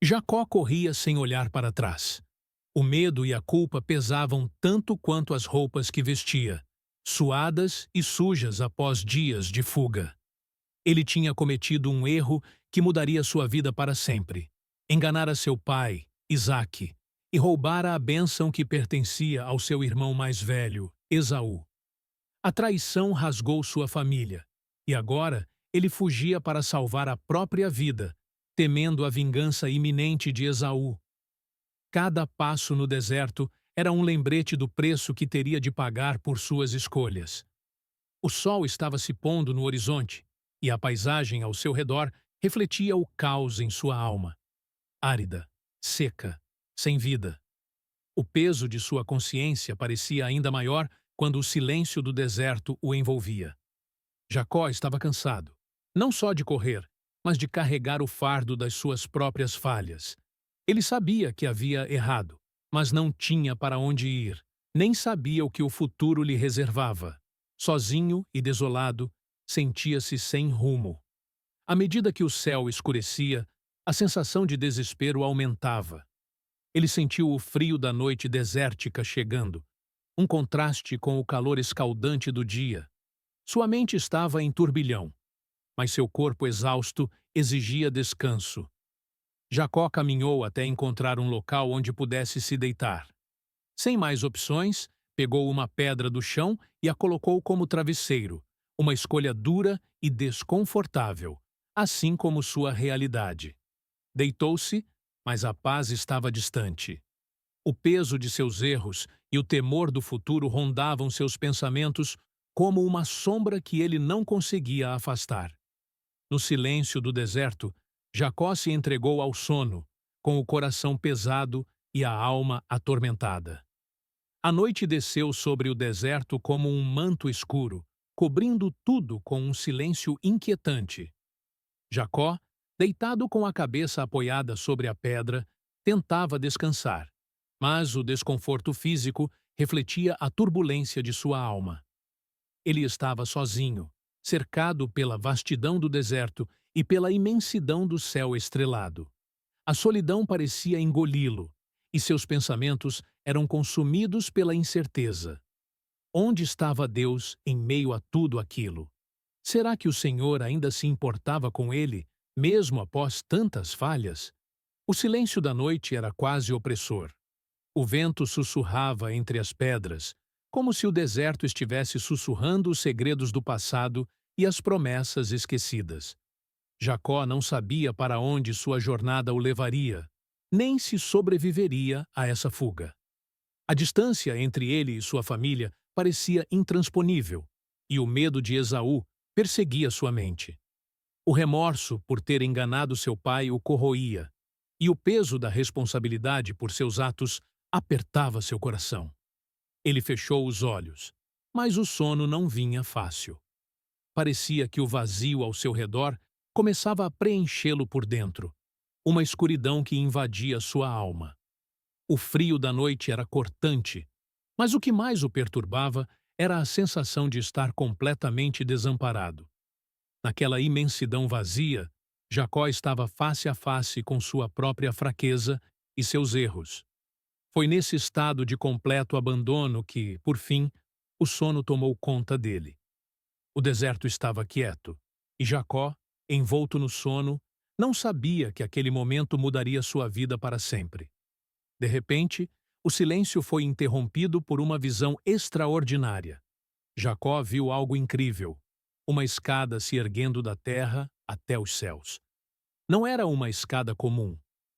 Jacó corria sem olhar para trás. O medo e a culpa pesavam tanto quanto as roupas que vestia, suadas e sujas após dias de fuga. Ele tinha cometido um erro que mudaria sua vida para sempre. Enganara seu pai, Isaque, e roubara a bênção que pertencia ao seu irmão mais velho, Esaú. A traição rasgou sua família, e agora ele fugia para salvar a própria vida, temendo a vingança iminente de Esaú. Cada passo no deserto era um lembrete do preço que teria de pagar por suas escolhas. O sol estava se pondo no horizonte, e a paisagem ao seu redor refletia o caos em sua alma. Árida, seca, sem vida. O peso de sua consciência parecia ainda maior quando o silêncio do deserto o envolvia. Jacó estava cansado, não só de correr, mas de carregar o fardo das suas próprias falhas. Ele sabia que havia errado, mas não tinha para onde ir, nem sabia o que o futuro lhe reservava. Sozinho e desolado, sentia-se sem rumo. À medida que o céu escurecia, a sensação de desespero aumentava. Ele sentiu o frio da noite desértica chegando, um contraste com o calor escaldante do dia. Sua mente estava em turbilhão, mas seu corpo exausto exigia descanso. Jacó caminhou até encontrar um local onde pudesse se deitar. Sem mais opções, pegou uma pedra do chão e a colocou como travesseiro, uma escolha dura e desconfortável, assim como sua realidade. Deitou-se, mas a paz estava distante. O peso de seus erros e o temor do futuro rondavam seus pensamentos como uma sombra que ele não conseguia afastar. No silêncio do deserto, Jacó se entregou ao sono, com o coração pesado e a alma atormentada. A noite desceu sobre o deserto como um manto escuro, cobrindo tudo com um silêncio inquietante. Jacó, deitado com a cabeça apoiada sobre a pedra, tentava descansar, mas o desconforto físico refletia a turbulência de sua alma. Ele estava sozinho, cercado pela vastidão do deserto e pela imensidão do céu estrelado. A solidão parecia engoli-lo, e seus pensamentos eram consumidos pela incerteza. Onde estava Deus em meio a tudo aquilo? Será que o Senhor ainda se importava com ele, mesmo após tantas falhas? O silêncio da noite era quase opressor. O vento sussurrava entre as pedras, como se o deserto estivesse sussurrando os segredos do passado e as promessas esquecidas. Jacó não sabia para onde sua jornada o levaria, nem se sobreviveria a essa fuga. A distância entre ele e sua família parecia intransponível, e o medo de Esaú perseguia sua mente. O remorso por ter enganado seu pai o corroía, e o peso da responsabilidade por seus atos apertava seu coração. Ele fechou os olhos, mas o sono não vinha fácil. Parecia que o vazio ao seu redor começava a preenchê-lo por dentro, uma escuridão que invadia sua alma. O frio da noite era cortante, mas o que mais o perturbava era a sensação de estar completamente desamparado. Naquela imensidão vazia, Jacó estava face a face com sua própria fraqueza e seus erros. Foi nesse estado de completo abandono que, por fim, o sono tomou conta dele. O deserto estava quieto, e Jacó, envolto no sono, não sabia que aquele momento mudaria sua vida para sempre. De repente, o silêncio foi interrompido por uma visão extraordinária. Jacó viu algo incrível, uma escada se erguendo da terra até os céus. Não era uma escada comum,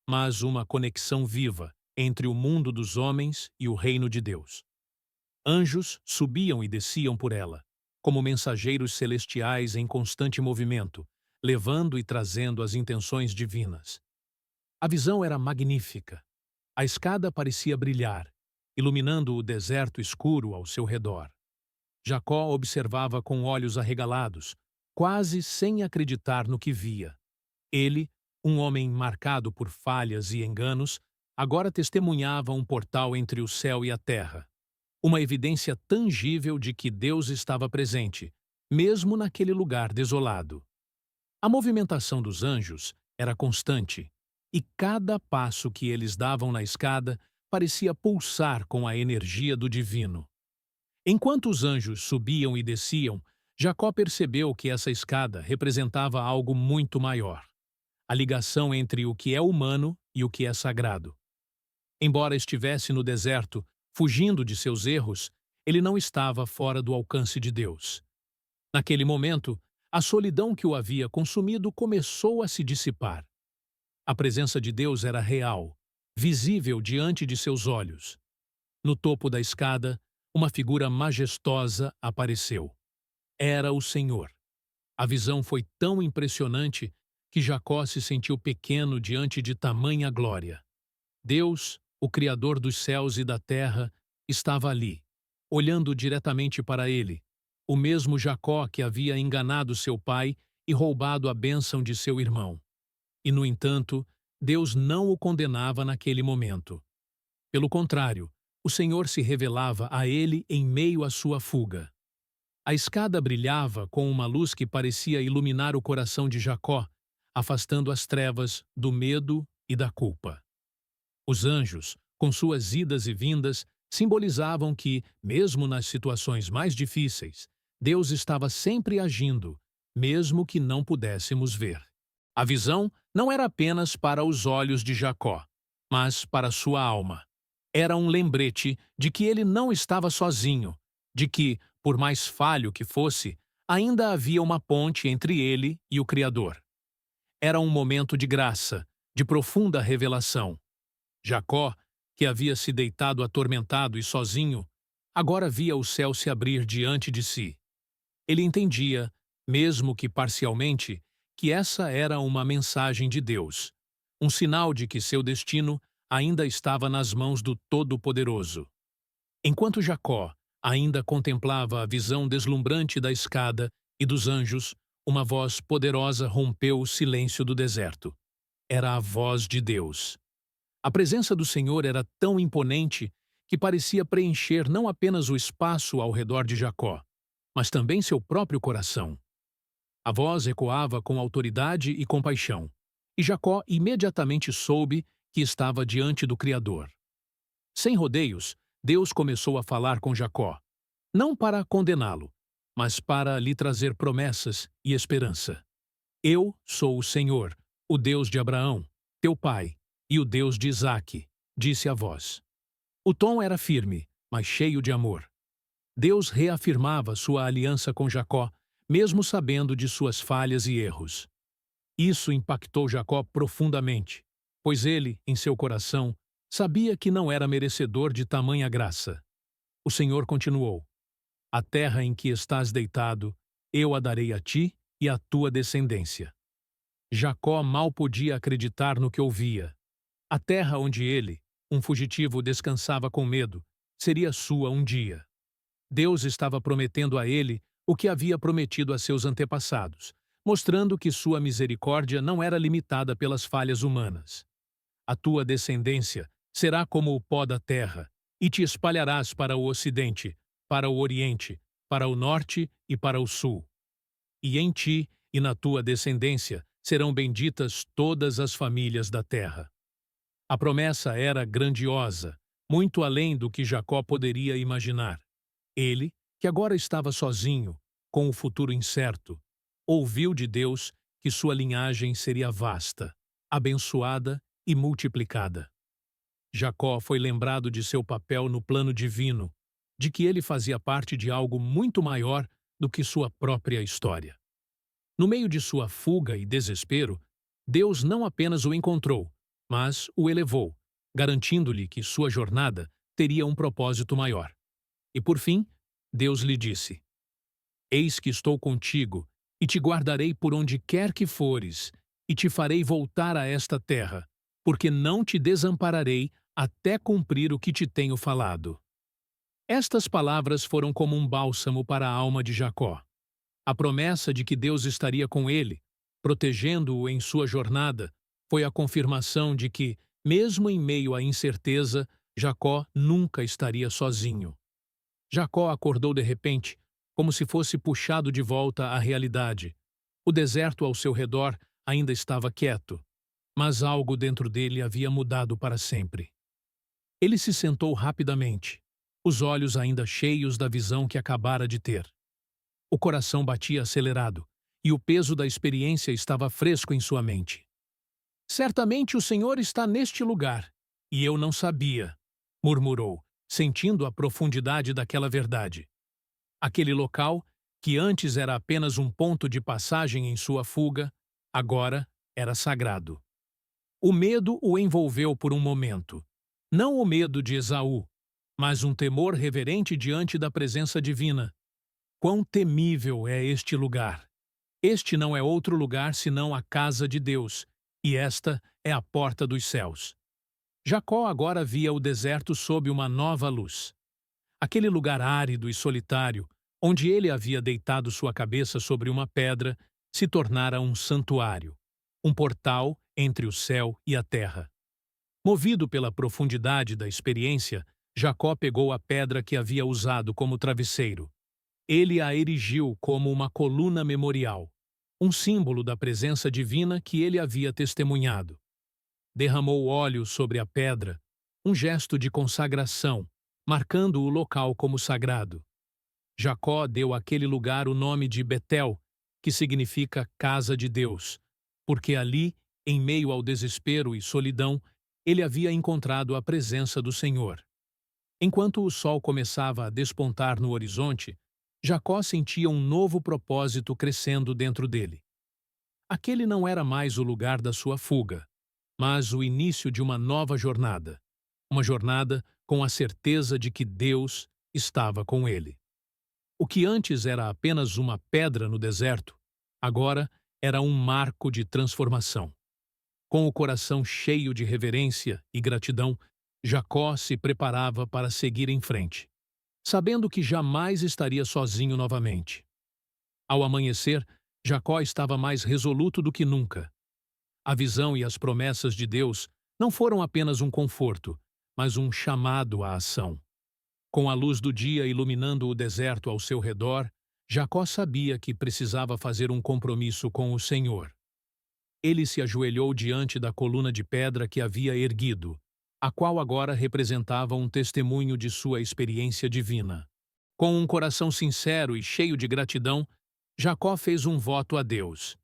mas uma conexão viva entre o mundo dos homens e o reino de Deus. Anjos subiam e desciam por ela, como mensageiros celestiais em constante movimento, levando e trazendo as intenções divinas. A visão era magnífica. A escada parecia brilhar, iluminando o deserto escuro ao seu redor. Jacó observava com olhos arregalados, quase sem acreditar no que via. Ele, um homem marcado por falhas e enganos, agora testemunhava um portal entre o céu e a terra, uma evidência tangível de que Deus estava presente, mesmo naquele lugar desolado. A movimentação dos anjos era constante, e cada passo que eles davam na escada parecia pulsar com a energia do divino. Enquanto os anjos subiam e desciam, Jacó percebeu que essa escada representava algo muito maior: a ligação entre o que é humano e o que é sagrado. Embora estivesse no deserto, fugindo de seus erros, ele não estava fora do alcance de Deus. Naquele momento, a solidão que o havia consumido começou a se dissipar. A presença de Deus era real, visível diante de seus olhos. No topo da escada, uma figura majestosa apareceu. Era o Senhor. A visão foi tão impressionante que Jacó se sentiu pequeno diante de tamanha glória. Deus, o Criador dos céus e da terra, estava ali, olhando diretamente para ele, o mesmo Jacó que havia enganado seu pai e roubado a bênção de seu irmão. E, no entanto, Deus não o condenava naquele momento. Pelo contrário, o Senhor se revelava a ele em meio à sua fuga. A escada brilhava com uma luz que parecia iluminar o coração de Jacó, afastando as trevas do medo e da culpa. Os anjos, com suas idas e vindas, simbolizavam que, mesmo nas situações mais difíceis, Deus estava sempre agindo, mesmo que não pudéssemos ver. A visão não era apenas para os olhos de Jacó, mas para sua alma. Era um lembrete de que ele não estava sozinho, de que, por mais falho que fosse, ainda havia uma ponte entre ele e o Criador. Era um momento de graça, de profunda revelação. Jacó, que havia se deitado atormentado e sozinho, agora via o céu se abrir diante de si. Ele entendia, mesmo que parcialmente, que essa era uma mensagem de Deus, um sinal de que seu destino ainda estava nas mãos do Todo-Poderoso. Enquanto Jacó ainda contemplava a visão deslumbrante da escada e dos anjos, uma voz poderosa rompeu o silêncio do deserto. Era a voz de Deus. A presença do Senhor era tão imponente que parecia preencher não apenas o espaço ao redor de Jacó, mas também seu próprio coração. A voz ecoava com autoridade e compaixão, e Jacó imediatamente soube que estava diante do Criador. Sem rodeios, Deus começou a falar com Jacó, não para condená-lo, mas para lhe trazer promessas e esperança. Eu sou o Senhor, o Deus de Abraão, teu pai, e o Deus de Isaque, disse a voz. O tom era firme, mas cheio de amor. Deus reafirmava sua aliança com Jacó, mesmo sabendo de suas falhas e erros. Isso impactou Jacó profundamente, pois ele, em seu coração, sabia que não era merecedor de tamanha graça. O Senhor continuou: a terra em que estás deitado, eu a darei a ti e à tua descendência. Jacó mal podia acreditar no que ouvia. A terra onde ele, um fugitivo, descansava com medo, seria sua um dia. Deus estava prometendo a ele o que havia prometido a seus antepassados, mostrando que sua misericórdia não era limitada pelas falhas humanas. A tua descendência será como o pó da terra, e te espalharás para o ocidente, para o oriente, para o norte e para o sul. E em ti e na tua descendência serão benditas todas as famílias da terra. A promessa era grandiosa, muito além do que Jacó poderia imaginar. Ele, que agora estava sozinho, com o futuro incerto, ouviu de Deus que sua linhagem seria vasta, abençoada e multiplicada. Jacó foi lembrado de seu papel no plano divino, de que ele fazia parte de algo muito maior do que sua própria história. No meio de sua fuga e desespero, Deus não apenas o encontrou, mas o elevou, garantindo-lhe que sua jornada teria um propósito maior. E por fim, Deus lhe disse: eis que estou contigo, e te guardarei por onde quer que fores, e te farei voltar a esta terra, porque não te desampararei até cumprir o que te tenho falado. Estas palavras foram como um bálsamo para a alma de Jacó. A promessa de que Deus estaria com ele, protegendo-o em sua jornada, foi a confirmação de que, mesmo em meio à incerteza, Jacó nunca estaria sozinho. Jacó acordou de repente, como se fosse puxado de volta à realidade. O deserto ao seu redor ainda estava quieto, mas algo dentro dele havia mudado para sempre. Ele se sentou rapidamente, os olhos ainda cheios da visão que acabara de ter. O coração batia acelerado, e o peso da experiência estava fresco em sua mente. "Certamente o Senhor está neste lugar, e eu não sabia", murmurou, sentindo a profundidade daquela verdade. Aquele local, que antes era apenas um ponto de passagem em sua fuga, agora era sagrado. O medo o envolveu por um momento. Não o medo de Esaú, mas um temor reverente diante da presença divina. Quão temível é este lugar! Este não é outro lugar senão a casa de Deus, e esta é a porta dos céus. Jacó agora via o deserto sob uma nova luz. Aquele lugar árido e solitário, onde ele havia deitado sua cabeça sobre uma pedra, se tornara um santuário, um portal entre o céu e a terra. Movido pela profundidade da experiência, Jacó pegou a pedra que havia usado como travesseiro. Ele a erigiu como uma coluna memorial, um símbolo da presença divina que ele havia testemunhado. Derramou óleo sobre a pedra, um gesto de consagração, marcando o local como sagrado. Jacó deu àquele lugar o nome de Betel, que significa Casa de Deus, porque ali, em meio ao desespero e solidão, ele havia encontrado a presença do Senhor. Enquanto o sol começava a despontar no horizonte, Jacó sentia um novo propósito crescendo dentro dele. Aquele não era mais o lugar da sua fuga, mas o início de uma nova jornada. Uma jornada com a certeza de que Deus estava com ele. O que antes era apenas uma pedra no deserto, agora era um marco de transformação. Com o coração cheio de reverência e gratidão, Jacó se preparava para seguir em frente, sabendo que jamais estaria sozinho novamente. Ao amanhecer, Jacó estava mais resoluto do que nunca. A visão e as promessas de Deus não foram apenas um conforto, mas um chamado à ação. Com a luz do dia iluminando o deserto ao seu redor, Jacó sabia que precisava fazer um compromisso com o Senhor. Ele se ajoelhou diante da coluna de pedra que havia erguido, a qual agora representava um testemunho de sua experiência divina. Com um coração sincero e cheio de gratidão, Jacó fez um voto a Deus.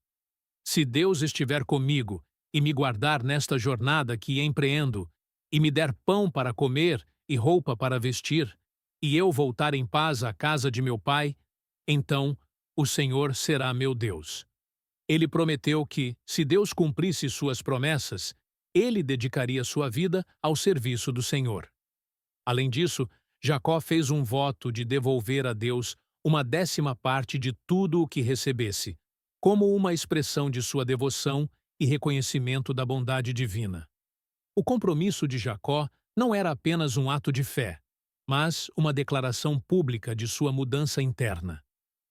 "Se Deus estiver comigo e me guardar nesta jornada que empreendo, e me der pão para comer e roupa para vestir, e eu voltar em paz à casa de meu pai, então o Senhor será meu Deus." Ele prometeu que, se Deus cumprisse suas promessas, ele dedicaria sua vida ao serviço do Senhor. Além disso, Jacó fez um voto de devolver a Deus uma 10ª parte de tudo o que recebesse, como uma expressão de sua devoção e reconhecimento da bondade divina. O compromisso de Jacó não era apenas um ato de fé, mas uma declaração pública de sua mudança interna.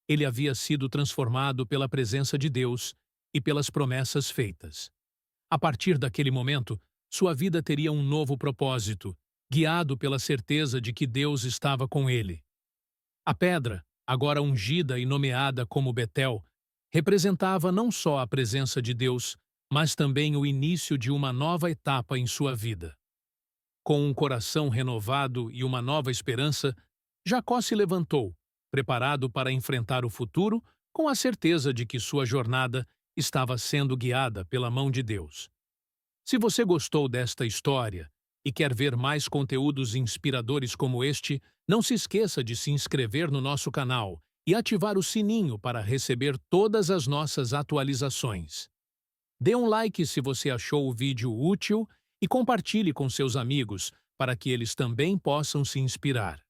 Ele havia sido transformado pela presença de Deus e pelas promessas feitas. A partir daquele momento, sua vida teria um novo propósito, guiado pela certeza de que Deus estava com ele. A pedra, agora ungida e nomeada como Betel, representava não só a presença de Deus, mas também o início de uma nova etapa em sua vida. Com um coração renovado e uma nova esperança, Jacó se levantou, preparado para enfrentar o futuro, com a certeza de que sua jornada estava sendo guiada pela mão de Deus. Se você gostou desta história e quer ver mais conteúdos inspiradores como este, não se esqueça de se inscrever no nosso canal e ativar o sininho para receber todas as nossas atualizações. Dê um like se você achou o vídeo útil e compartilhe com seus amigos para que eles também possam se inspirar.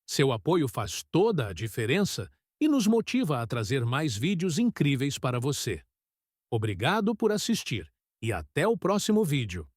Seu apoio faz toda a diferença e nos motiva a trazer mais vídeos incríveis para você. Obrigado por assistir e até o próximo vídeo.